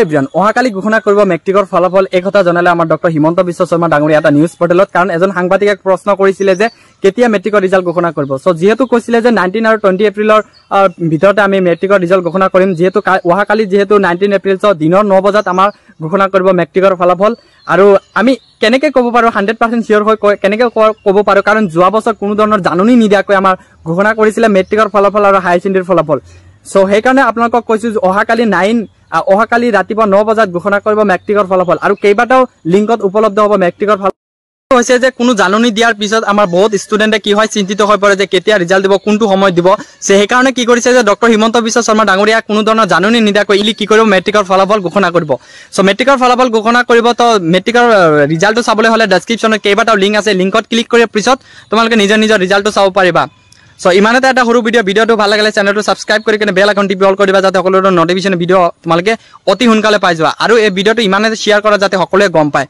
everyone অহাকালি ঘোষণা কৰিব মেট্ৰিকৰ ফলাফল এই কথা জনালে আমাৰ ডক্টৰ হিমন্ত বিশ্ব শৰ্মা ডাঙৰীয়া এটা নিউজ পৰ্টেলত কাৰণ এজন সাংবাদিকে প্ৰশ্ন কৰিছিলে যে কেতিয়া মেট্ৰিকৰ ৰিজাল্ট ঘোষণা কৰিব সো যেহেতু কৈছিলে যে 19 আৰু 20 এপ্ৰিলৰ ভিতৰতে আমি মেট্ৰিকৰ ৰিজাল্ট ঘোষণা কৰিম যেহেতু অহাকালি যেহেতু 19 এপ্ৰিল দিনৰ 9 বজাত আমাৰ ঘোষণা কৰিব মেট্ৰিকৰ ফলাফল আৰু আমি কেনেকে ক'ব পাৰো 100% শিওৰ হৈ কেনেকে ক'ব পাৰো কাৰণ যোৱা বছৰ কোনো ধৰণৰ জাননী নিদিয়াকৈ আমাৰ ঘোষণা কৰিছিলে মেট্ৰিকৰ ফলাফল আৰু হাই সেকেন্ডাৰী ফলাফল সো সেইকাৰণে আপোনালোকক কৈছো অহাকালি ৰাতিপুৱা 9 বজাত ঘোষণা কৰিব মেট্ৰিকৰ ফলাফল আৰু কেইবাটাও লিংকত উপলব্ধ হ'ব মেট্ৰিকৰ ফলাফল হৈছে যে কোনো জাননী দিয়াৰ পিছত আমাৰ বহুত ষ্টুডেন্টে কি হয় চিন্তিত হৈ পৰে যে কেতিয়া ৰিজাল্ট দিব কোনটো সময় দিব সেইকাৰণে কি কৰিছে যে ডক্টৰ হিমন্ত বিশ্ব শৰ্মা ডাঙৰীয়া কোনো ধৰণৰ জাননী নিদিয়াকৈ ইলি কি কৰিব মেট্ৰিকৰ ফলাফল ঘোষণা কৰিব সো মেট্ৰিকৰ ফলাফল ঘোষণা কৰিব তো মেট্ৰিকৰ ৰিজাল্টটো চাবলৈ হলে ডেসক্ৰিপচনত কেইবাটাও লিংক আছে লিংকত ক্লিক কৰি পিছত তোমালোকে নিজৰ ৰিজাল্টটো চাব পাৰিবা সো ইমানতে এটা সৰু ভিডিওটো ভাল লাগিলে চেনেলটো সাবস্ক্ৰাইব কৰি কেনে বেল আইকন টিপি অল কৰিবা যাতে সকলোৰে নটিফিকেশন ভিডিও তোমালোকে অতি সোনকালে পাই যোৱা আৰু এই ভিডিওটো ইমানতে শেয়াৰ কৰা যাতে সকলোৱে গম পায়